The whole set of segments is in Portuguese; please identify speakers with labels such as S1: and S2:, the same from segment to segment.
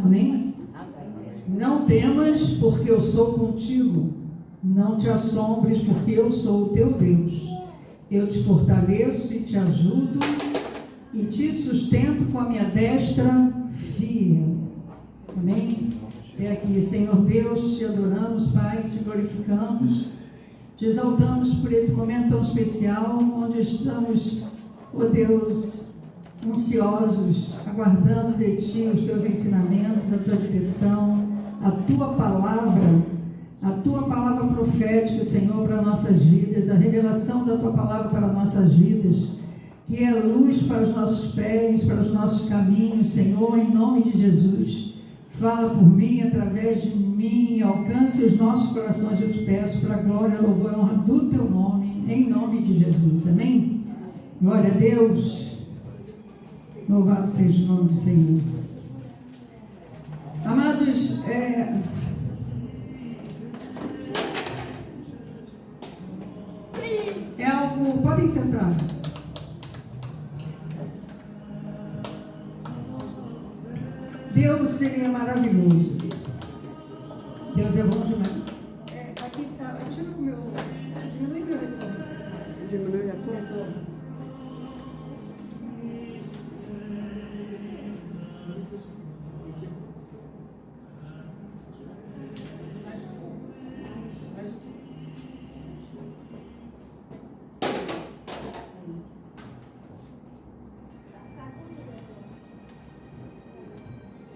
S1: Amém? Não temas, porque eu sou contigo. Não te assombres, porque eu sou o teu Deus. Eu te fortaleço e te ajudo e te sustento com a minha destra fiel. Amém? É aqui, Senhor Deus, te adoramos, Pai, te glorificamos, te exaltamos por esse momento tão especial, onde estamos, ó Deus, ansiosos, aguardando de Ti os Teus ensinamentos, a Tua direção, a Tua palavra profética, Senhor, para nossas vidas, a revelação da Tua palavra para nossas vidas, que é luz para os nossos pés, para os nossos caminhos, Senhor, em nome de Jesus. Fala por mim, através de mim, alcance os nossos corações, eu te peço, para a glória, louvor e honra do Teu nome, em nome de Jesus, amém? Glória a Deus, louvado seja o nome do Senhor. Amados, é algo, podem sentar. Deus, Ele é maravilhoso. Deus é bom demais. Aqui está, tira o meu, diminui meu retorno. Diminui o retorno?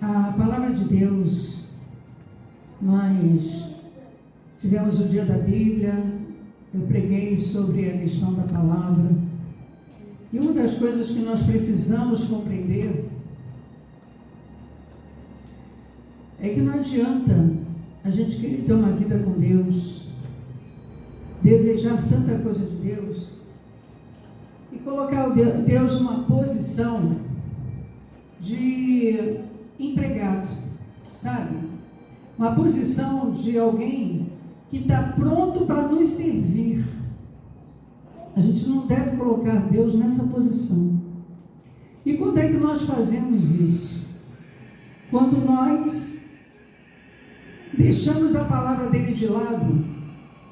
S1: A palavra de Deus, nós tivemos o dia da Bíblia, eu preguei sobre a questão da palavra, e uma das coisas que nós precisamos compreender é que não adianta a gente querer ter uma vida com Deus, desejar tanta coisa de Deus, e colocar Deus numa posição de empregado, sabe? Uma posição de alguém que está pronto para nos servir. A gente não deve colocar Deus nessa posição. E quando é que nós fazemos isso? Quando nós deixamos a palavra dele de lado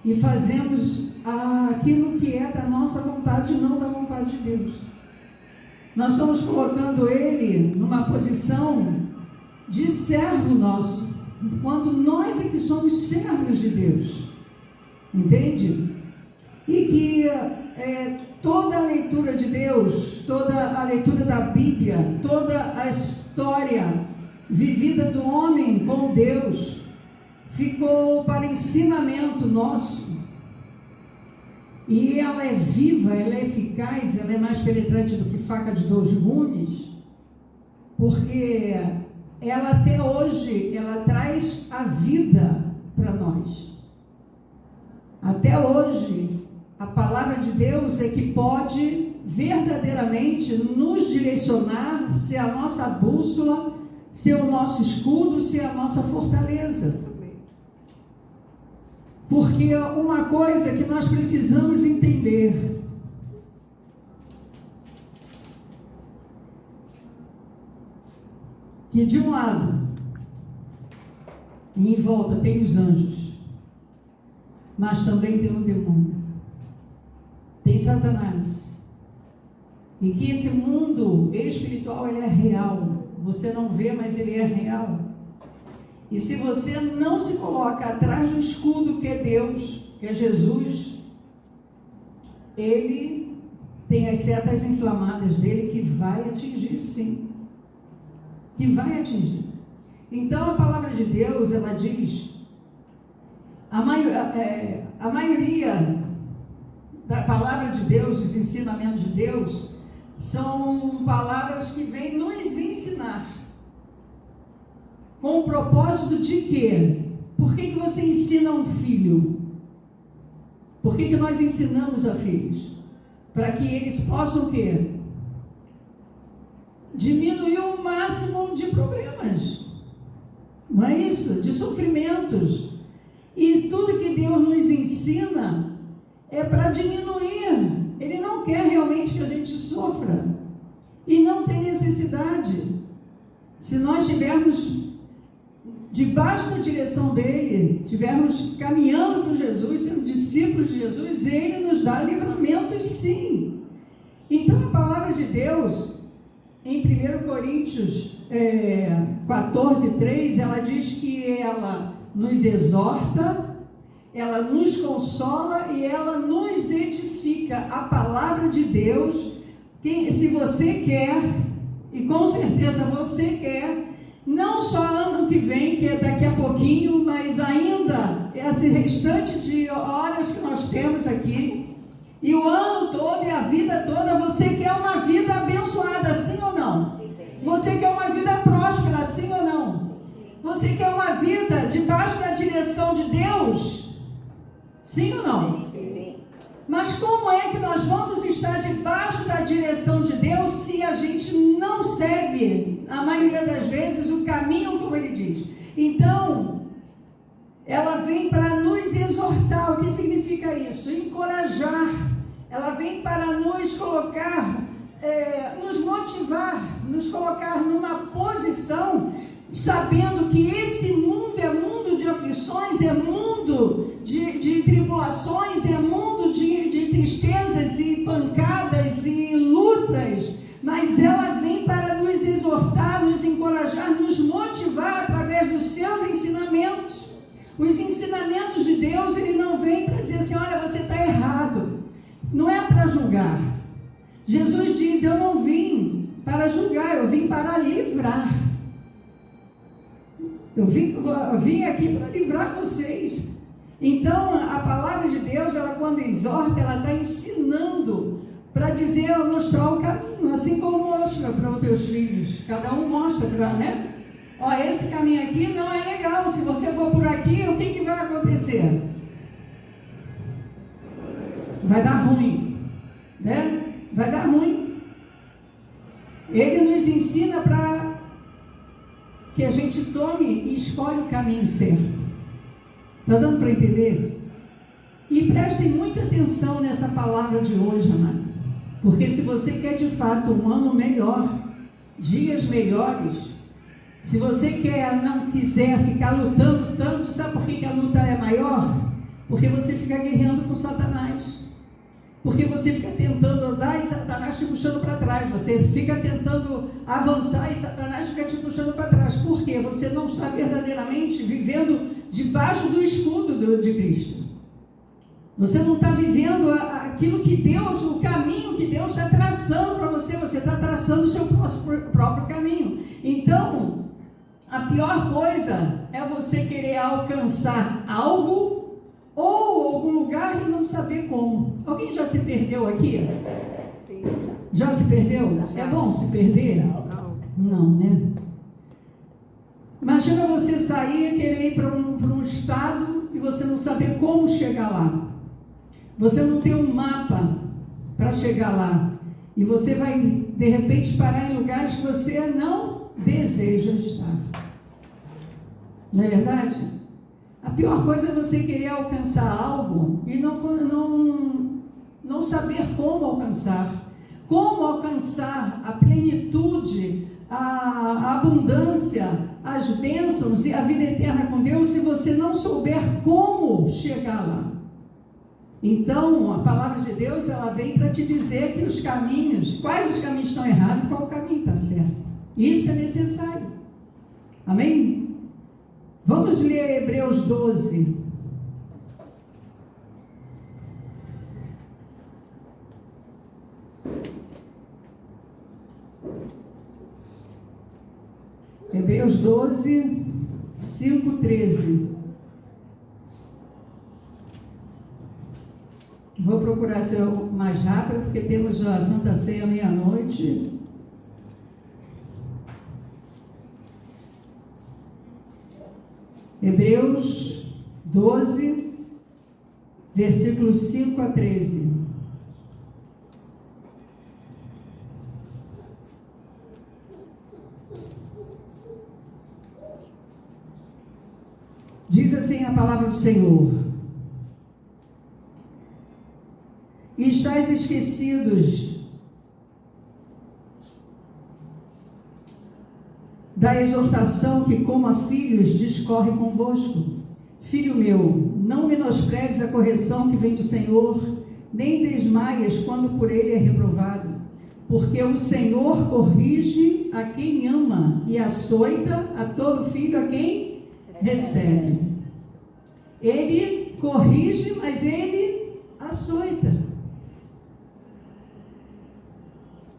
S1: e fazemos aquilo que é da nossa vontade e não da vontade de Deus. Nós estamos colocando ele numa posição de servo nosso, quando nós é que somos servos de Deus, entende? E que toda a leitura de Deus, toda a leitura da Bíblia, toda a história vivida do homem com Deus, ficou para ensinamento nosso, e ela é viva, ela é eficaz, ela é mais penetrante do que faca de 2 gumes, porque ela até hoje, ela traz a vida para nós. Até hoje, a palavra de Deus é que pode verdadeiramente nos direcionar, ser a nossa bússola, ser o nosso escudo, ser a nossa fortaleza. Porque uma coisa que nós precisamos entender, que de um lado, em volta tem os anjos, mas também tem o demônio, tem Satanás, e que esse mundo espiritual, ele é real, você não vê, mas ele é real, e se você não se coloca atrás do escudo que é Deus, que é Jesus, ele tem as setas inflamadas dele que vai atingir, sim, que vai atingir. Então a palavra de Deus, ela diz, a maioria da palavra de Deus, os ensinamentos de Deus, são palavras que vêm nos ensinar, com o propósito de quê? Por que você ensina um filho? Por que nós ensinamos a filhos? Para que eles possam o quê? Diminuir o máximo de problemas, não é isso? De sofrimentos. E tudo que Deus nos ensina é para diminuir. Ele não quer realmente que a gente sofra, e não tem necessidade. Se nós tivermos debaixo da direção dele, estivermos caminhando com Jesus, sendo discípulos de Jesus, ele nos dá livramentos, sim. Então, a palavra de Deus, em 1 Coríntios 14:3, ela diz que ela nos exorta, ela nos consola e ela nos edifica. A palavra de Deus, se você quer, e com certeza você quer, não só ano que vem, que é daqui a pouquinho, mas ainda esse restante de horas que nós temos aqui, e o ano todo e a vida toda, você quer uma vida abençoada, sim ou não? Você quer uma vida próspera, sim ou não? Você quer uma vida debaixo da direção de Deus? Sim ou não? Mas como é que nós vamos estar debaixo da direção de Deus se a gente não segue, a maioria das vezes, o caminho como ele diz? Então, ela vem para nos exortar. O que significa isso? Encorajar. Ela vem para nos colocar, nos motivar, nos colocar numa posição, sabendo que esse mundo é mundo de aflições, é mundo de tribulações, é mundo de tristezas e pancadas e lutas, mas ela vem para nos exortar, nos encorajar, nos motivar através dos seus ensinamentos. Os ensinamentos de Deus, ele não vem para dizer assim, olha, você está errado. Não é para julgar. Jesus diz, eu não vim para julgar, eu vim para livrar. Eu vim aqui para livrar vocês. Então, a palavra de Deus, ela quando exorta, ela está ensinando para dizer, mostrar o caminho, assim como mostra para os teus filhos. Cada um mostra, né? Ó, esse caminho aqui não é legal. Se você for por aqui, o que vai acontecer? Vai dar ruim, né? Vai dar ruim. Ele nos ensina para que a gente tome e escolhe o caminho certo. Está dando para entender? E prestem muita atenção nessa palavra de hoje, amado. Porque se você quer de fato um ano melhor, dias melhores, se você não quiser ficar lutando tanto, sabe por que a luta é maior? Porque você fica guerreando com Satanás. Porque você fica tentando andar e Satanás te puxando para trás. Você fica tentando avançar e Satanás fica te puxando para trás. Por quê? Você não está verdadeiramente vivendo debaixo do escudo de Cristo. Você não está vivendo aquilo que Deus, o caminho que Deus está traçando para você. Você está traçando o seu próprio caminho. Então, a pior coisa é você querer alcançar algo ou algum lugar e não saber como. Alguém já se perdeu aqui?
S2: Sim.
S1: Já se perdeu?
S2: Já.
S1: É bom se perder?
S2: Não.
S1: Não, né? Imagina você sair e querer ir para um estado e você não saber como chegar lá. Você não tem um mapa para chegar lá. E você vai, de repente, parar em lugares que você não deseja estar. Não é verdade? A pior coisa é você querer alcançar algo e não saber como alcançar. Como alcançar a plenitude, a abundância, as bênçãos e a vida eterna com Deus se você não souber como chegar lá. Então, a palavra de Deus, ela vem para te dizer que os caminhos, quais os caminhos estão errados e qual o caminho está certo. Isso é necessário. Amém? Vamos ler Hebreus 12. Hebreus 12, 5, 13. Vou procurar ser mais rápido, porque temos a Santa Ceia meia-noite. Hebreus 12, versículos 5 a 13. Diz assim a palavra do Senhor: e estáis esquecidos da exortação que, como a filhos, discorre convosco. Filho meu, não menosprezes a correção que vem do Senhor, nem desmaias quando por ele é reprovado. Porque o Senhor corrige a quem ama e açoita a todo filho a quem recebe. Ele corrige, mas ele açoita.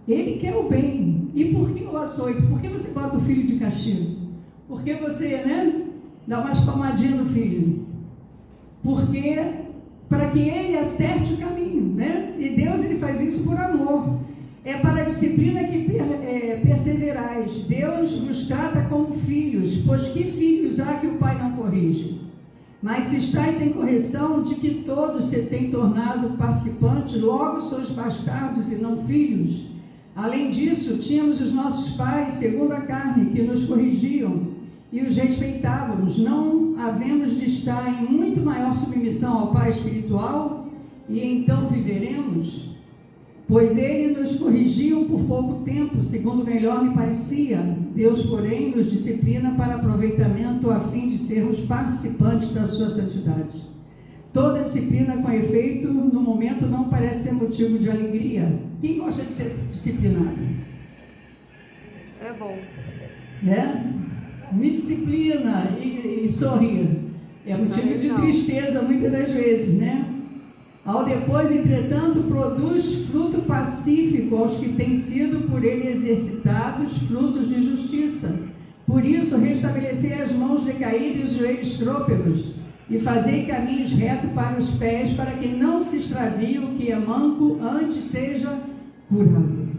S1: Ele quer o bem. E por que o açoito? Por que você bota o filho de castigo? Por que você, dá umas palmadinhas no filho? Porque para que ele acerte o caminho, E Deus, ele faz isso por amor. É para a disciplina que perseverais. Deus vos trata como filhos, pois que filhos há que o pai não corrige? Mas se estáis sem correção, de que todos se têm tornado participantes, logo sois bastardos e não filhos. Além disso, tínhamos os nossos pais, segundo a carne, que nos corrigiam e os respeitávamos. Não havemos de estar em muito maior submissão ao Pai espiritual, e então viveremos? Pois ele nos corrigiu por pouco tempo, segundo melhor lhe parecia. Deus, porém, nos disciplina para aproveitamento, a fim de sermos participantes da sua santidade. Toda disciplina, com efeito, no momento não parece ser motivo de alegria. Quem gosta de ser disciplinado?
S2: É bom.
S1: Me disciplina e sorrir. É motivo de tristeza muitas das vezes, Ao depois, entretanto, produz fruto pacífico aos que têm sido por ele exercitados, frutos de justiça. Por isso, restabelecei as mãos decaídas e os joelhos trôpegos, e fazei caminhos retos para os pés, para que não se extravie o que é manco, antes seja curado.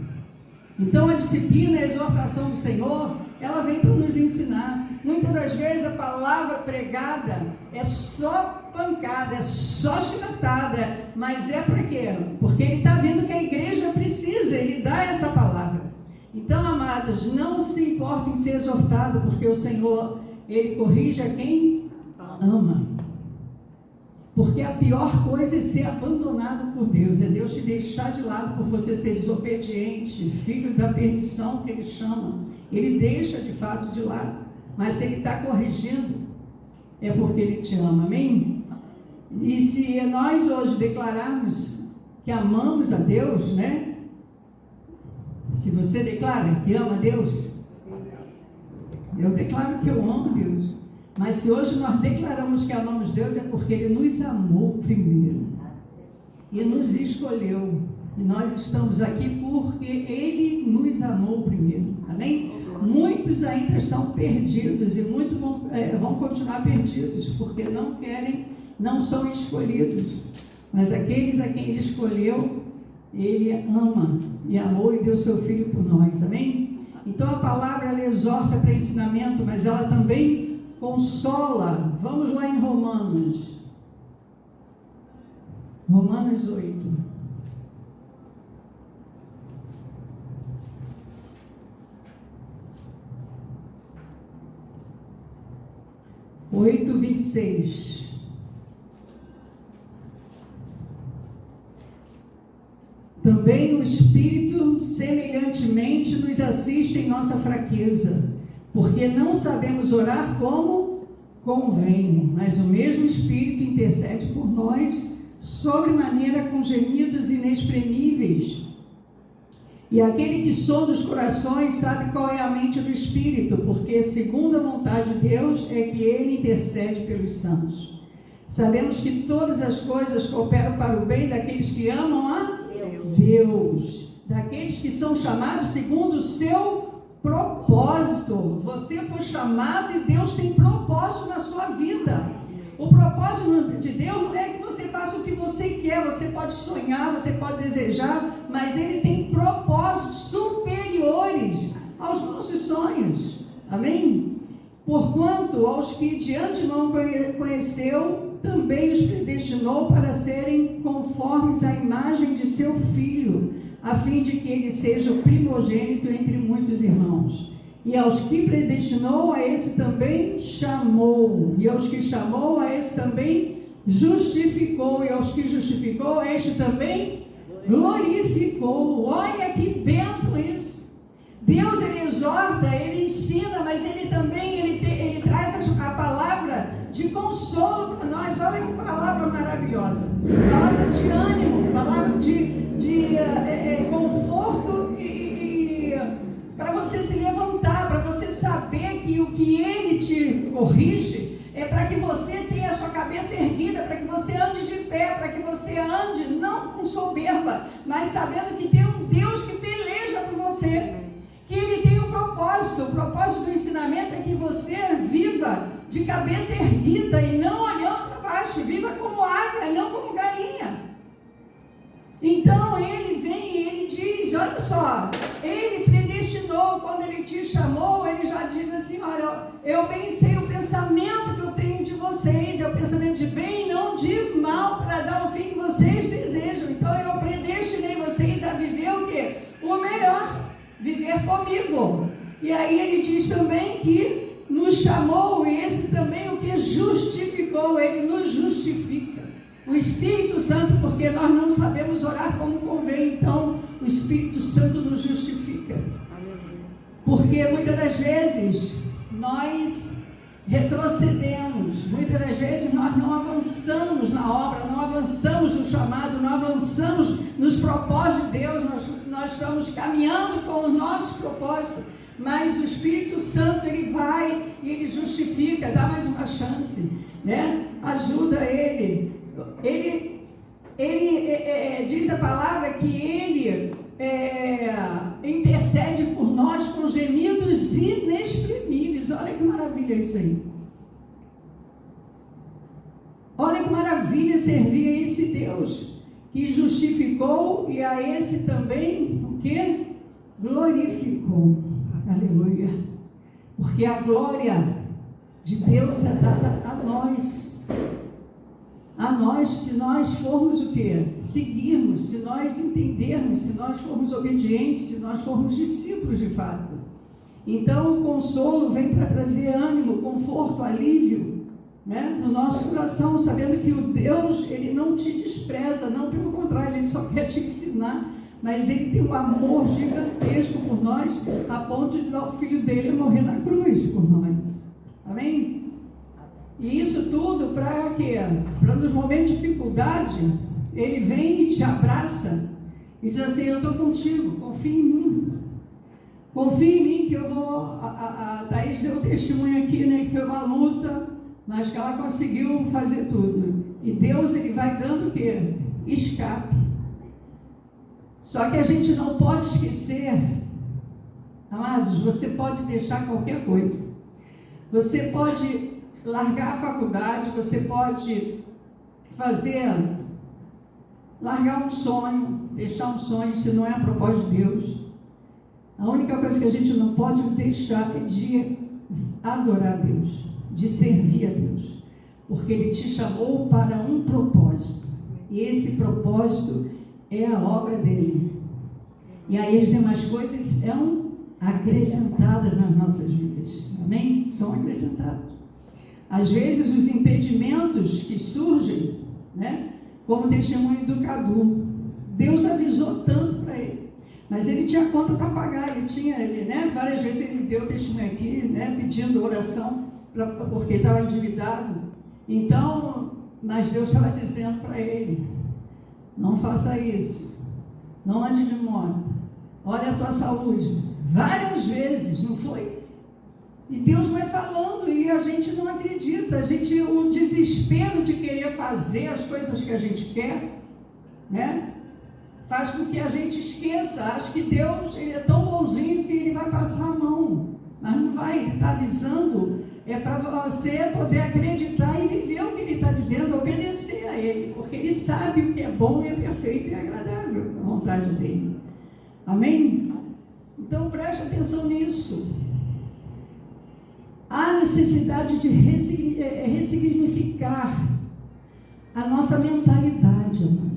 S1: Então, a disciplina e a exortação do Senhor, ela vem para nos ensinar. Muitas das vezes a palavra pregada é só pancada, é só chicotada, mas é para quê? Porque ele está vendo que a igreja precisa, ele dá essa palavra. Então, amados, não se importem em ser exortado, porque o Senhor, ele corrige a quem ama. Porque a pior coisa é ser abandonado por Deus, é Deus te deixar de lado por você ser desobediente, filho da perdição que ele chama. Ele deixa de fato de lado, mas se ele está corrigindo, é porque ele te ama, amém? E se nós hoje declararmos que amamos a Deus, Se você declara que ama a Deus, eu declaro que eu amo Deus. Mas se hoje nós declaramos que amamos Deus, é porque ele nos amou primeiro e nos escolheu. E nós estamos aqui porque ele nos amou primeiro, amém? Muitos ainda estão perdidos e muitos vão continuar perdidos, porque não querem, não são escolhidos. Mas aqueles a quem ele escolheu, ele ama e amou e deu seu Filho por nós, amém? Então a palavra, ela exorta para ensinamento, mas ela também consola. Vamos lá em Romanos 8. Oito, 26. Também o Espírito semelhantemente nos assiste em nossa fraqueza, porque não sabemos orar como convém, mas o mesmo Espírito intercede por nós, sobremaneira com gemidos inexprimíveis. E aquele que sonda os corações sabe qual é a mente do Espírito, porque segundo a vontade de Deus é que ele intercede pelos santos. Sabemos que todas as coisas cooperam para o bem daqueles que amam a Deus, daqueles que são chamados segundo o seu propósito. Você foi chamado e Deus tem propósito na sua vida. O propósito de Deus não é que você faça o que você quer. Você pode sonhar, você pode desejar, mas ele tem propósitos superiores aos nossos sonhos, amém? Porquanto aos que de antemão conheceu, também os predestinou para serem conformes à imagem de seu Filho, a fim de que ele seja o primogênito entre muitos irmãos. E aos que predestinou, a esse também chamou. E aos que chamou, a esse também justificou. E aos que justificou, a este também glorificou. Olha que bênção isso! Deus, ele exorta, ele ensina, mas ele também ele traz a palavra de consolo para nós. Olha que palavra maravilhosa, palavra de ânimo, palavra de conforto e para você se levantar, para você saber que o que ele te corrige é para que você tenha a sua cabeça erguida, para que você ande de pé, para que você ande não com soberba, mas sabendo que tem um Deus que peleja por você, que ele tem um propósito. O propósito do ensinamento é que você viva de cabeça erguida e não olhando para baixo, viva como águia, não como galinha. Então ele vem e ele diz, olha só, ele predestinou, quando ele te chamou, ele já diz assim, olha, eu bem sei o pensamento que eu tenho de vocês, é o pensamento de bem e não de mal, para dar o fim que vocês desejam. Então eu predestinei vocês a viver o quê? O melhor, viver comigo. E aí ele diz também que nos chamou, e esse também o que justificou, ele nos justifica. O Espírito Santo, porque nós não sabemos orar como convém, então o Espírito Santo nos justifica. Porque muitas das vezes nós retrocedemos, muitas das vezes nós não avançamos na obra, não avançamos no chamado, não avançamos nos propósitos de Deus, nós estamos caminhando com o nosso propósito, mas o Espírito Santo, ele vai e ele justifica, dá mais uma chance, né? Ajuda ele. Ele diz a palavra que ele intercede por nós com gemidos inexprimíveis. Olha que maravilha isso aí. Olha que maravilha servir a esse Deus que justificou e a esse também o que? Glorificou. Aleluia. Porque a glória de Deus é dada a nós. A nós, se nós formos o quê? Seguirmos, se nós entendermos, se nós formos obedientes, se nós formos discípulos de fato. Então o consolo vem para trazer ânimo, conforto, alívio, né, no nosso coração, sabendo que o Deus, ele não te despreza, não, pelo contrário, ele só quer te ensinar, mas ele tem um amor gigantesco por nós, a ponto de dar o filho dele morrer na cruz por nós. Amém? E isso tudo para quê? Para nos momentos de dificuldade, ele vem e te abraça e diz assim, eu estou contigo, confia em mim. Confia em mim que eu vou... A Thaís deu testemunho aqui, né, que foi uma luta, mas que ela conseguiu fazer tudo. E Deus, ele vai dando o quê? Escape. Só que a gente não pode esquecer, amados, você pode deixar qualquer coisa. Você pode largar a faculdade, você pode largar um sonho, deixar um sonho, se não é a propósito de Deus. A única coisa que a gente não pode deixar é de adorar a Deus, de servir a Deus, porque Ele te chamou para um propósito, e esse propósito é a obra dele. E aí as demais coisas são acrescentadas nas nossas vidas. Amém? São acrescentados. Às vezes os impedimentos que surgem, né, como testemunho do Cadu, Deus avisou tanto para ele, mas ele tinha conta para pagar, né, várias vezes ele deu testemunho aqui, né, pedindo oração, porque estava endividado. Então, mas Deus estava dizendo para ele, não faça isso, não ande de moto, olha a tua saúde, várias vezes, não foi? E Deus vai falando e a gente não acredita, o desespero de querer fazer as coisas que a gente quer, né, faz com que a gente esqueça, acha que Deus, ele é tão bonzinho que ele vai passar a mão, mas não vai, ele está avisando, é para você poder acreditar e viver o que ele está dizendo, obedecer a ele, porque ele sabe o que é bom e é perfeito e é agradável, a vontade dele. Amém? Então preste atenção nisso. Há necessidade de ressignificar a nossa mentalidade, amado.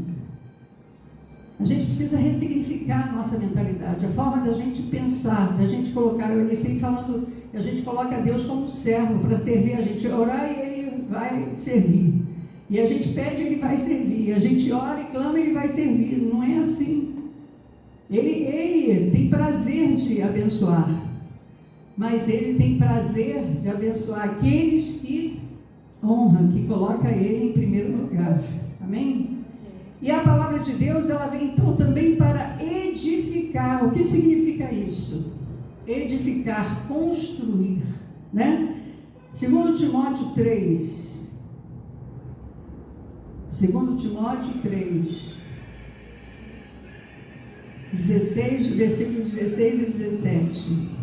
S1: A gente precisa ressignificar a nossa mentalidade, a forma da gente pensar, da gente colocar, eu iniciei falando, a gente coloca Deus como servo para servir, a gente orar e Ele vai servir. E a gente pede e Ele vai servir. A gente ora e clama e Ele vai servir. Não é assim. Ele tem prazer de abençoar, mas Ele tem prazer de abençoar aqueles que honram, que colocam Ele em primeiro lugar. Amém? E a palavra de Deus, ela vem então também para edificar. O que significa isso? Edificar, construir, né? 2 Timóteo 3. 2 Timóteo 3. 16, versículos 16 e 17.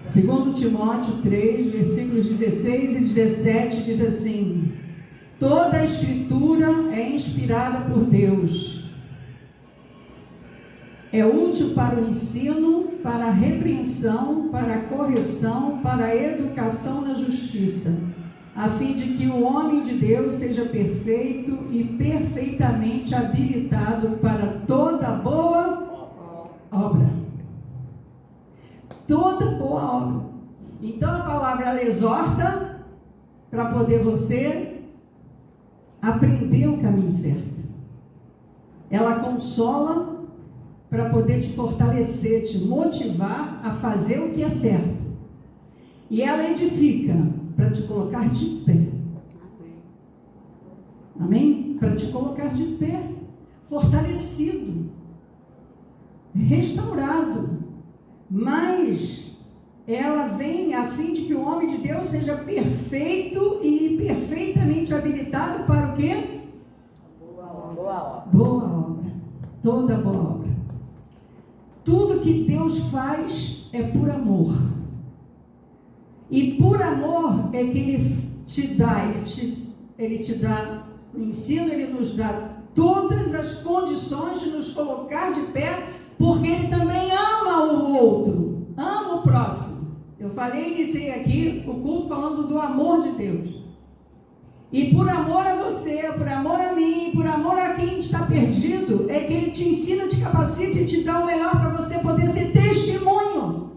S1: 2 Timóteo 3, versículos 16 e 17, diz assim: toda a Escritura é inspirada por Deus. É útil para o ensino, para a repreensão, para a correção, para a educação na justiça, a fim de que o homem de Deus seja perfeito e perfeitamente habilitado para toda boa obra. Toda boa obra. Então a palavra ela exorta para poder você aprender o caminho certo. Ela consola para poder te fortalecer, te motivar a fazer o que é certo. E ela edifica para te colocar de pé. Amém? Para te colocar de pé, fortalecido, restaurado. Mas ela vem a fim de que o homem de Deus seja perfeito e perfeitamente habilitado para o quê?
S2: Boa obra.
S1: Boa obra. Toda boa obra. Tudo que Deus faz é por amor. E por amor é que Ele te dá, Ele te dá o ensino, Ele nos dá todas as condições de nos colocar de pé, porque Ele também ama o outro, ama o próximo. Eu iniciei aqui o culto falando do amor de Deus. E por amor a você, por amor a mim, por amor a quem está perdido, é que Ele te ensina, te capacita e te dá o melhor para você poder ser testemunho.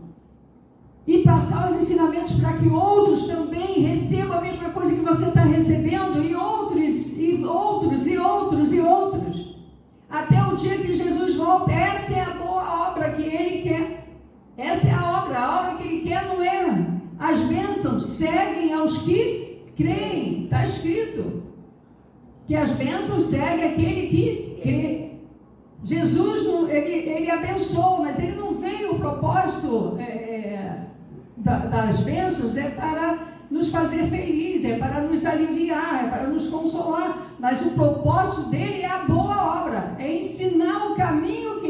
S1: E passar os ensinamentos para que outros também recebam a mesma coisa que você está recebendo, e outros, e outros, e outros, e outros. Até o dia que Jesus volta. Essa é a boa obra que Ele quer. Essa é a obra que Ele quer não é. As bênçãos seguem aos que creem. Está escrito que as bênçãos seguem aquele que crê. Jesus, ele abençoou, mas Ele não veio, o propósito das bênçãos é para nos fazer felizes, é para nos aliviar, é para nos consolar, mas o propósito dele é a boa obra, é ensinar o caminho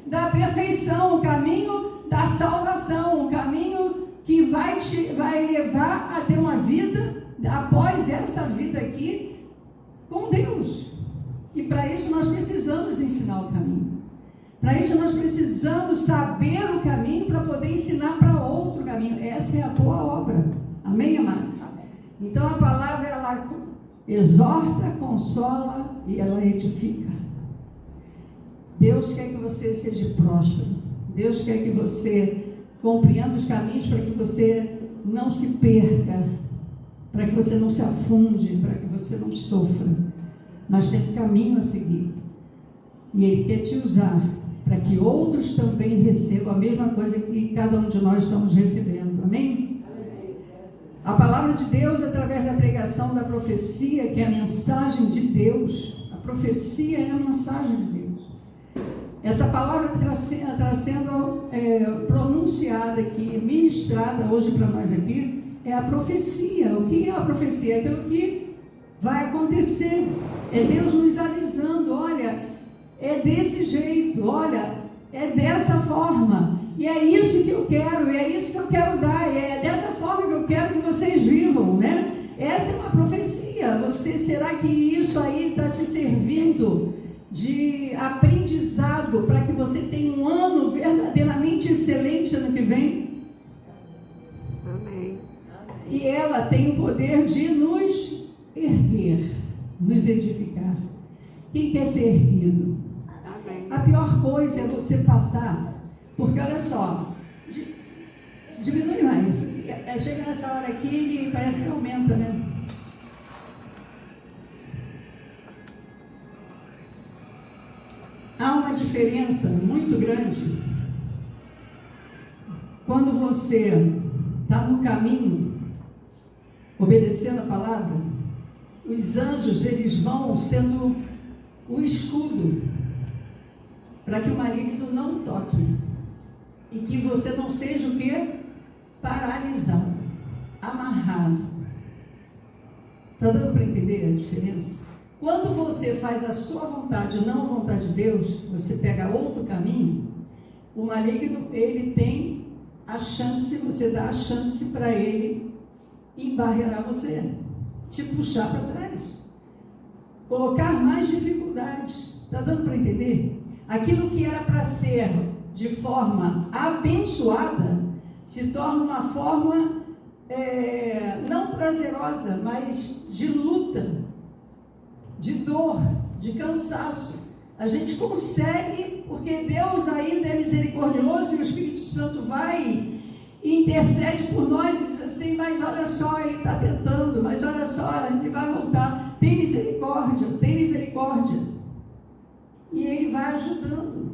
S1: da perfeição, o caminho da salvação, o caminho que vai levar a ter uma vida após essa vida aqui com Deus. E para isso nós precisamos ensinar o caminho. Para isso nós precisamos saber o caminho para poder ensinar para outro caminho. Essa é a boa obra. Amém, amados? Amém. Então a palavra ela exorta, consola e ela edifica. Deus quer que você seja próspero. Deus quer que você compreenda os caminhos para que você não se perca, para que você não se afunde, para que você não sofra. Mas tem um caminho a seguir. E Ele quer te usar para que outros também recebam a mesma coisa que cada um de nós estamos recebendo. Amém? A palavra de Deus, através da pregação da profecia, que é a mensagem de Deus. A profecia é a mensagem de Deus. Essa palavra que está sendo pronunciada aqui, ministrada hoje para nós aqui, é a profecia. O que é a profecia? É aquilo que vai acontecer. É Deus nos avisando, olha, é desse jeito, olha, é dessa forma. E é isso que eu quero, é isso que eu quero dar, é dessa forma que eu quero que vocês vivam, né? Essa é uma profecia. Será que isso aí está te servindo de aprendizado para que você tenha um ano verdadeiramente excelente ano que vem?
S2: Amém.
S1: E ela tem o poder de nos erguer, nos edificar. Quem quer ser erguido?
S2: Amém.
S1: A pior coisa é você passar, porque olha só, diminui mais. chega nessa hora aqui e parece que aumenta, né? Há uma diferença muito grande quando você está no caminho, obedecendo a palavra. Os anjos, eles vão sendo o escudo para que o maligno não toque e que você não seja o quê? Paralisado, amarrado. Está dando para entender a diferença? Quando você faz a sua vontade, não a vontade de Deus, você pega outro caminho, o maligno, ele tem a chance, você dá a chance para ele embarrear você, te puxar para trás, colocar mais dificuldades. Está dando para entender? Aquilo que era para ser de forma abençoada, se torna uma forma não prazerosa, mas de luta, de dor, de cansaço. A gente consegue, porque Deus ainda é misericordioso e o Espírito Santo vai e intercede por nós e diz assim, mas olha só, ele está tentando, mas olha só, ele vai voltar. Tem misericórdia, tem misericórdia. E ele vai ajudando.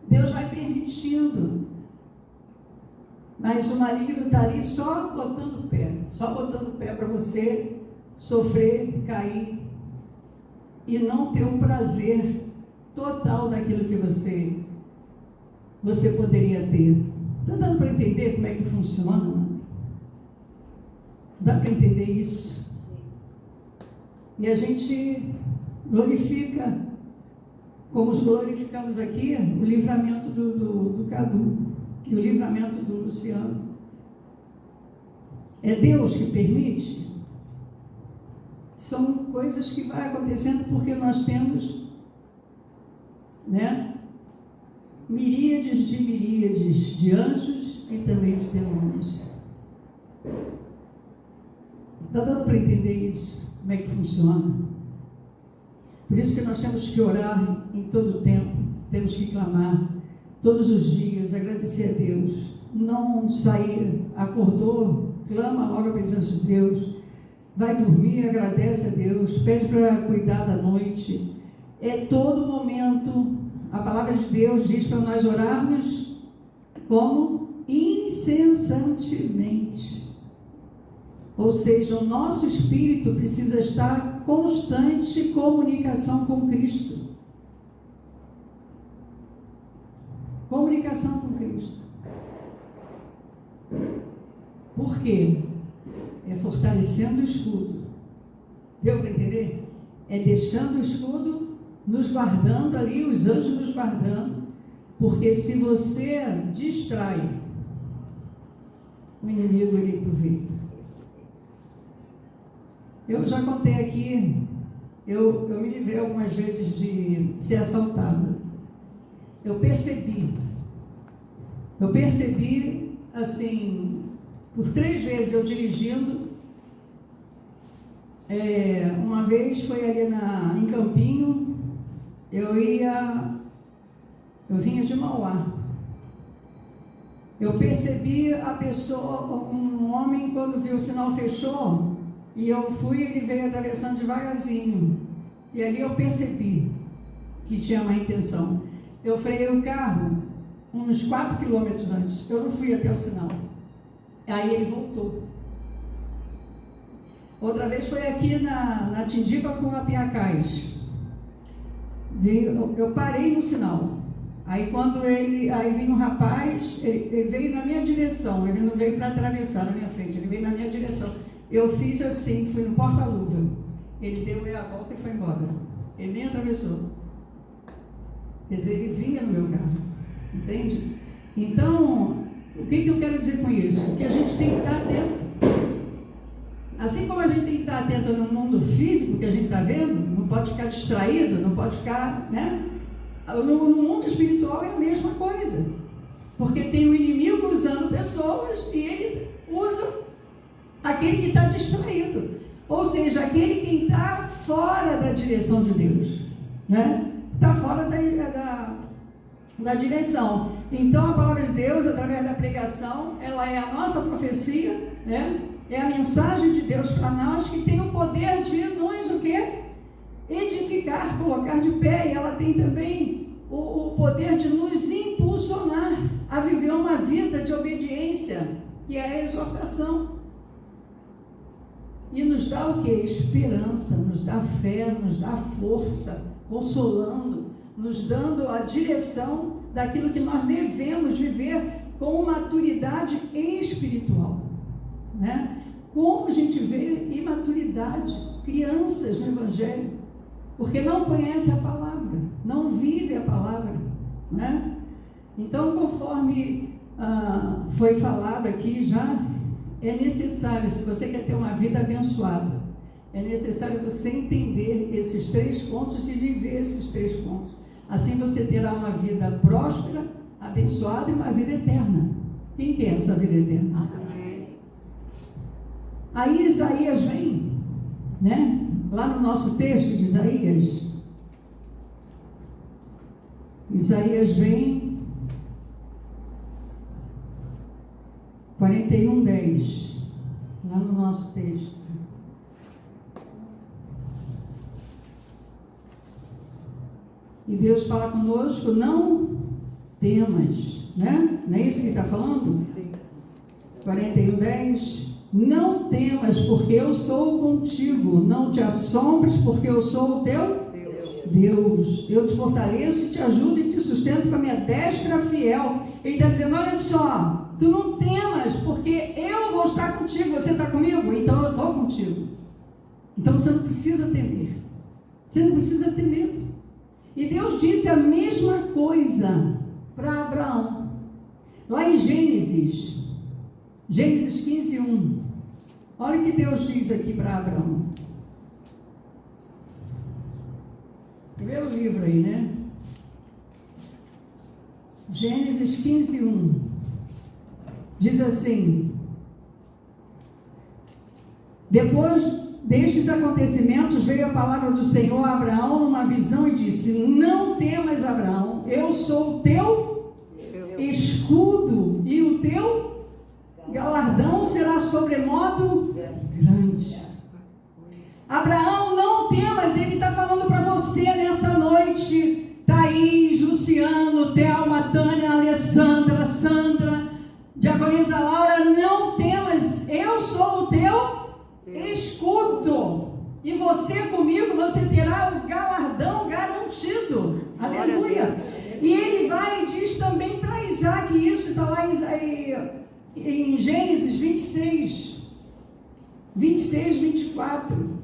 S1: Deus vai permitindo. Mas o maligno está ali só botando o pé para você sofrer, cair e não ter o prazer total daquilo que você poderia ter. Está dando para entender como é que funciona? Dá para entender isso? E a gente glorifica, como os glorificamos aqui, o livramento do Cadu e o livramento do Luciano. É Deus que permite? São coisas que vai acontecendo porque nós temos, né, miríades de anjos e também de demônios. Está dando para entender isso? Como é que funciona? Por isso que nós temos que orar em todo o tempo, temos que clamar todos os dias, agradecer a Deus, não sair, acordou, clama logo a presença de Deus, vai dormir, agradece a Deus, pede para cuidar da noite. É todo momento. A palavra de Deus diz para nós orarmos como incessantemente. Ou seja, o nosso espírito precisa estar em constante comunicação com Cristo. Comunicação com Cristo. Por quê? É fortalecendo o escudo. Deu para entender? É deixando o escudo, nos guardando ali, os anjos nos guardando, porque se você distrai, o inimigo ele aproveita. Eu já contei aqui, eu me livrei algumas vezes de ser assaltada. Eu percebi, assim, por 3 vezes eu dirigindo. Uma vez foi ali em Campinho, eu vinha de Mauá. Eu percebi a pessoa, um homem, quando viu o sinal fechou, e eu fui, ele veio atravessando devagarzinho. E ali eu percebi que tinha má intenção. Eu freiei o carro uns 4 quilômetros antes. Eu não fui até o sinal. Aí ele voltou. Outra vez foi aqui na Tindiba com a Piacás. Eu parei no sinal. Aí quando aí vinha um rapaz, ele veio na minha direção, ele não veio para atravessar na minha frente, ele veio na minha direção. Eu fiz assim, fui no porta-luva. Ele deu meia volta e foi embora. Ele nem atravessou. Quer dizer, ele vinha no meu carro. Entende? Então, o que eu quero dizer com isso? Que a gente tem que estar atento. Assim como a gente tem que estar atento no mundo físico que a gente está vendo, não pode ficar distraído, não pode ficar, né? No mundo espiritual é a mesma coisa. Porque tem o inimigo usando pessoas e ele usa aquele que está distraído. Ou seja, aquele que está fora da direção de Deus, né? Está fora na direção. Então a palavra de Deus, através da pregação, ela é a nossa profecia, né? É a mensagem de Deus para nós, que tem o poder de nos o quê? Edificar, colocar de pé. E ela tem também o poder de nos impulsionar a viver uma vida de obediência, que é a exortação. E nos dá o quê? Esperança, nos dá fé, nos dá força, consolando, nos dando a direção daquilo que nós devemos viver com maturidade espiritual, né? Como a gente vê imaturidade, crianças no Evangelho, porque não conhece a palavra, não vive a palavra, né? Então, conforme foi falado aqui já, é necessário, se você quer ter uma vida abençoada, é necessário você entender esses 3 pontos e viver esses 3 pontos. Assim você terá uma vida próspera, abençoada e uma vida eterna. Quem quer essa vida eterna?
S2: Amém.
S1: Aí Isaías vem, né? Lá no nosso texto de Isaías vem 41:10, lá no nosso texto. E Deus fala conosco, não temas, né? Não é isso que está falando?
S2: Sim.
S1: 41:10. Não temas, porque eu sou contigo. Não te assombres, porque eu sou o teu Deus. Eu te fortaleço e te ajudo e te sustento com a minha destra fiel. Ele está dizendo, olha só, tu não temas, porque eu vou estar contigo. Você está comigo? Então eu estou contigo. Então você não precisa temer. Você não precisa ter medo. E Deus disse a mesma coisa para Abraão. Lá em Gênesis 15:1. Olha o que Deus diz aqui para Abraão. Primeiro livro aí, né? Gênesis 15:1. Diz assim: depois destes acontecimentos veio a palavra do Senhor a Abraão numa visão e disse: não temas, Abraão, eu sou o teu escudo e o teu galardão será sobremodo grande. Abraão, não temas. Ele está falando para você nessa noite, Thaís, Luciano, Thelma, Tânia, Alessandra, Sandra, Diaconisa Laura, não temas, eu sou o teu escudo, e você comigo, você terá o galardão garantido. Aleluia. E ele vai e diz também para Isaac, isso está lá em Gênesis 24.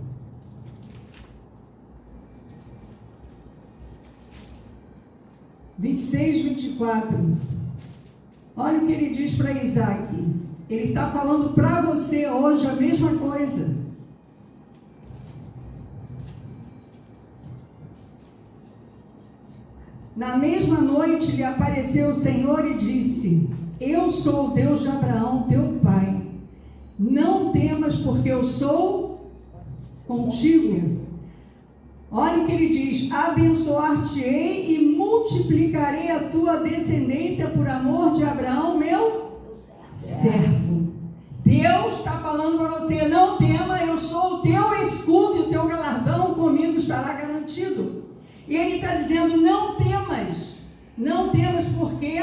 S1: Olha o que ele diz para Isaac. Ele está falando para você hoje a mesma coisa. Na mesma noite lhe apareceu o Senhor e disse: eu sou o Deus de Abraão, teu pai. Não temas, porque eu sou contigo. Olha o que ele diz: abençoar-te-ei e multiplicarei a tua descendência por amor de Abraão, meu servo. Deus está falando para você: não tema, eu sou o teu escudo e o teu galardão comigo estará garantido. E ele está dizendo: não temas, porque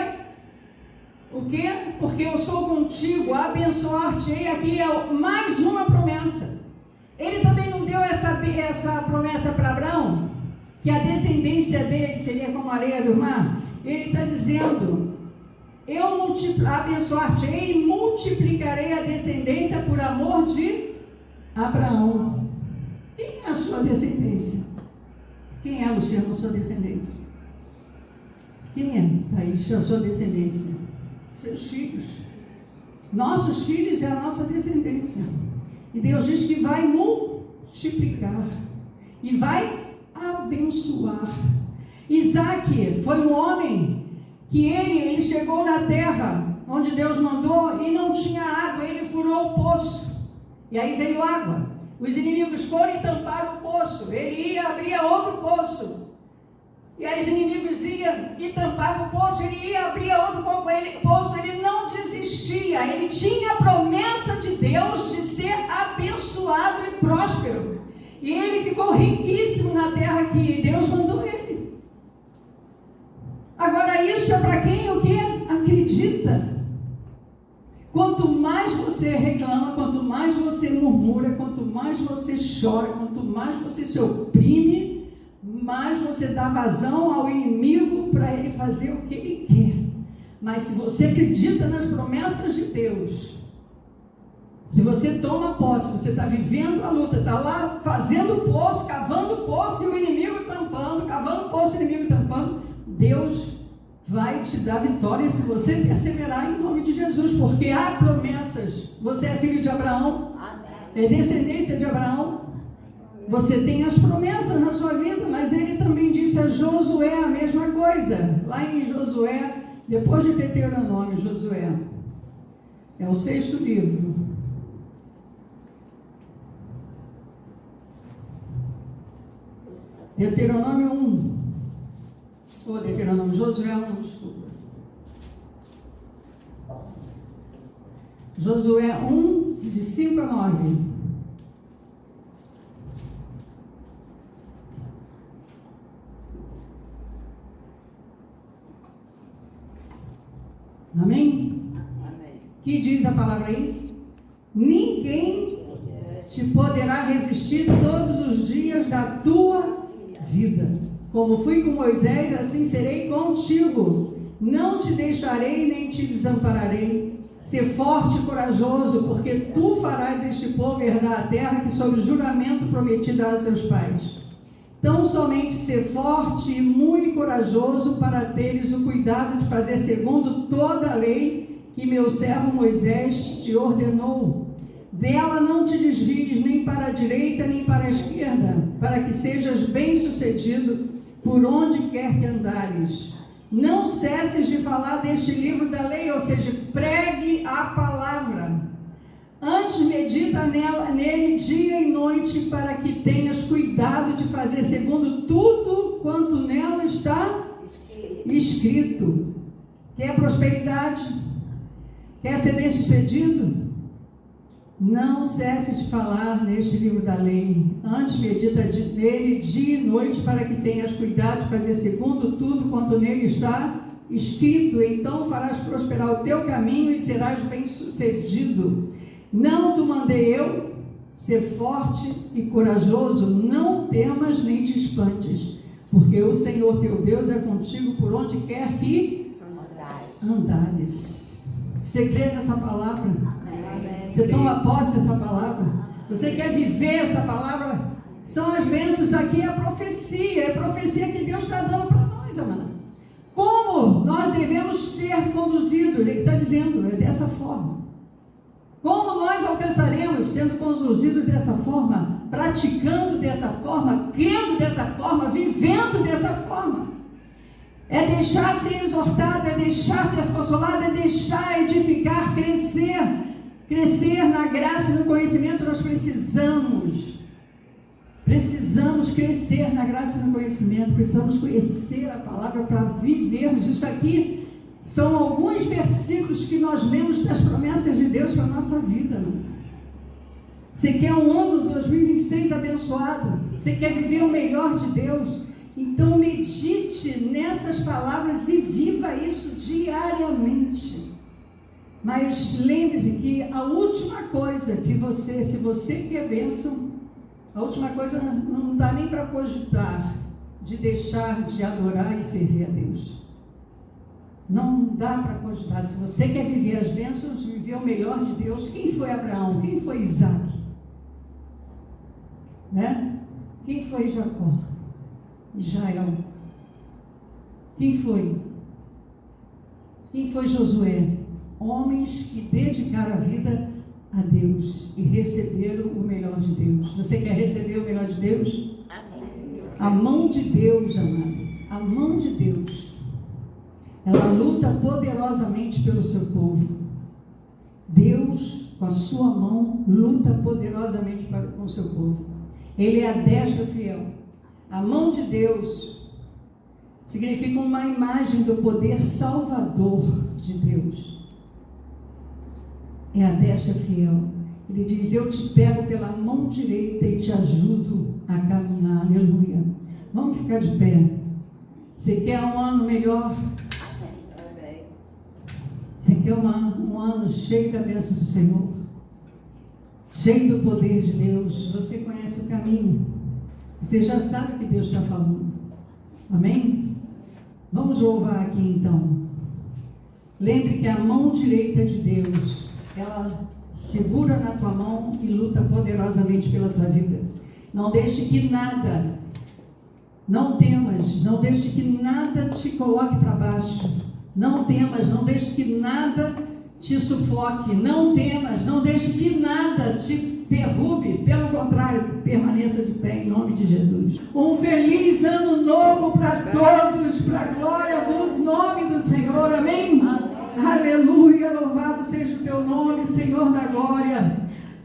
S1: o quê? Porque eu sou contigo, abençoar-te-ei. Aqui é mais uma promessa. Ele também não deu essa promessa para Abraão, que a descendência dele seria como a areia do mar? Ele está dizendo: eu abençoar-te-ei e multiplicarei a descendência por amor de Abraão. Quem é a sua descendência? Quem é, Luciano, a sua descendência? Quem é, Thaís, a sua descendência? Seus filhos. Nossos filhos é a nossa descendência. E Deus diz que vai multiplicar e vai abençoar. Isaac foi um homem que ele chegou na terra onde Deus mandou e não tinha água. Ele furou o poço e aí veio água. Os inimigos foram e tamparam o poço. Ele ia abrir outro poço E aí os inimigos iam e tampavam o poço, ele ia abrir outro poço, ele não desistia. Ele tinha a promessa de Deus de ser abençoado e próspero. E ele ficou riquíssimo na terra que Deus mandou ele. Agora isso é para quem o quê? Acredita. Quanto mais você reclama, quanto mais você murmura, quanto mais você chora, quanto mais você se oprime, mais você dá vazão ao inimigo para ele fazer o que ele quer. Mas se você acredita nas promessas de Deus, se você toma posse, você está vivendo a luta, está lá fazendo poço, cavando poço e o inimigo tampando, cavando poço e o inimigo tampando, Deus vai te dar vitória se você perseverar em nome de Jesus, porque há promessas. Você é filho de Abraão, é descendência de Abraão, você tem as promessas na sua vida, mas ele também disse a Josué a mesma coisa, lá em Josué, depois de Deuteronômio. Josué é o 6º livro. Deuteronômio 1. Deuteronômio, Josué 1, desculpa. Josué 1, de 5 a 9. Amém?
S2: Amém.
S1: Que diz a palavra aí? Ninguém te poderá resistir todos os dias da tua vida. Como fui com Moisés, assim serei contigo. Não te deixarei nem te desampararei. Ser forte e corajoso, porque tu farás este povo herdar a terra que sob juramento prometi dar a seus pais. Tão somente ser forte e muito corajoso para teres o cuidado de fazer segundo toda a lei que meu servo Moisés te ordenou. Dela não te desvies nem para a direita nem para a esquerda, para que sejas bem-sucedido por onde quer que andares. Não cesses de falar deste livro da lei, ou seja, pregue a palavra. Antes medita nele dia e noite, para que tenhas cuidado de fazer segundo tudo quanto nela está escrito. Quer prosperidade? Quer ser bem-sucedido? Não cesse de falar neste livro da lei. Antes medita nele dia e noite, para que tenhas cuidado de fazer segundo tudo quanto nele está escrito. Então farás prosperar o teu caminho e serás bem-sucedido. Não te mandei eu ser forte e corajoso? Não temas nem te espantes, porque o Senhor teu Deus é contigo por onde quer que andares. Você crê nessa palavra?
S2: Amém.
S1: Você toma posse dessa palavra? Você quer viver essa palavra? São as bênçãos aqui, é a profecia que Deus está dando para nós, amada. Como nós devemos ser conduzidos? Ele está dizendo, é dessa forma. Como nós alcançaremos sendo conduzidos dessa forma, praticando dessa forma, crendo dessa forma, vivendo dessa forma? É deixar ser exortado, é deixar ser consolado, é deixar edificar, crescer na graça e no conhecimento. Nós precisamos crescer na graça e no conhecimento, precisamos conhecer a palavra para vivermos. Isso aqui são alguns versículos que nós lemos das promessas de Deus para a nossa vida. Não? Você quer um ano 2026 abençoado? Você quer viver o melhor de Deus? Então medite nessas palavras e viva isso diariamente. Mas lembre-se que a última coisa que se você quer bênção, a última coisa não dá nem para cogitar de deixar de adorar e servir a Deus. Não dá para cogitar. Se você quer viver as bênçãos, viver o melhor de Deus, quem foi Abraão? Quem foi Isaac? Né? Quem foi Jacó? Israel? Quem foi? Quem foi Josué? Homens que dedicaram a vida a Deus e receberam o melhor de Deus. Você quer receber o melhor de Deus?
S2: Amém.
S1: A mão de Deus, amado, a mão de Deus, ela luta poderosamente pelo seu povo. Deus, com a sua mão, luta poderosamente com o seu povo. Ele é a destra fiel. A mão de Deus significa uma imagem do poder salvador de Deus. É a destra fiel. Ele diz: eu te pego pela mão direita e te ajudo a caminhar. Aleluia. Vamos ficar de pé. Você quer um ano melhor? Você quer um ano cheio da bênção do Senhor? Cheio do poder de Deus? Você conhece o caminho. Você já sabe o que Deus está falando. Amém? Vamos louvar aqui então. Lembre que a mão direita de Deus, ela segura na tua mão e luta poderosamente pela tua vida. Não deixe que nada, não temas, não deixe que nada te coloque para baixo. Não temas, não deixe que nada te sufoque. Não temas, não deixe que nada te derrube. Pelo contrário, permaneça de pé em nome de Jesus. Um feliz ano novo para todos, para a glória do nome do Senhor. Amém? Aleluia, louvado seja o teu nome, Senhor da glória.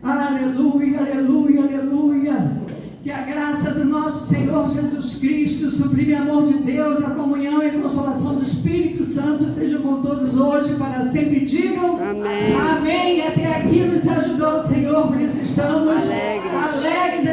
S1: Aleluia, aleluia, aleluia. Que a graça do nosso Senhor Jesus Cristo, o sublime amor de Deus, a comunhão e a consolação do Espírito Santo sejam com todos hoje para sempre. Digam amém. Amém. Até aqui nos ajudou o Senhor, por isso estamos alegres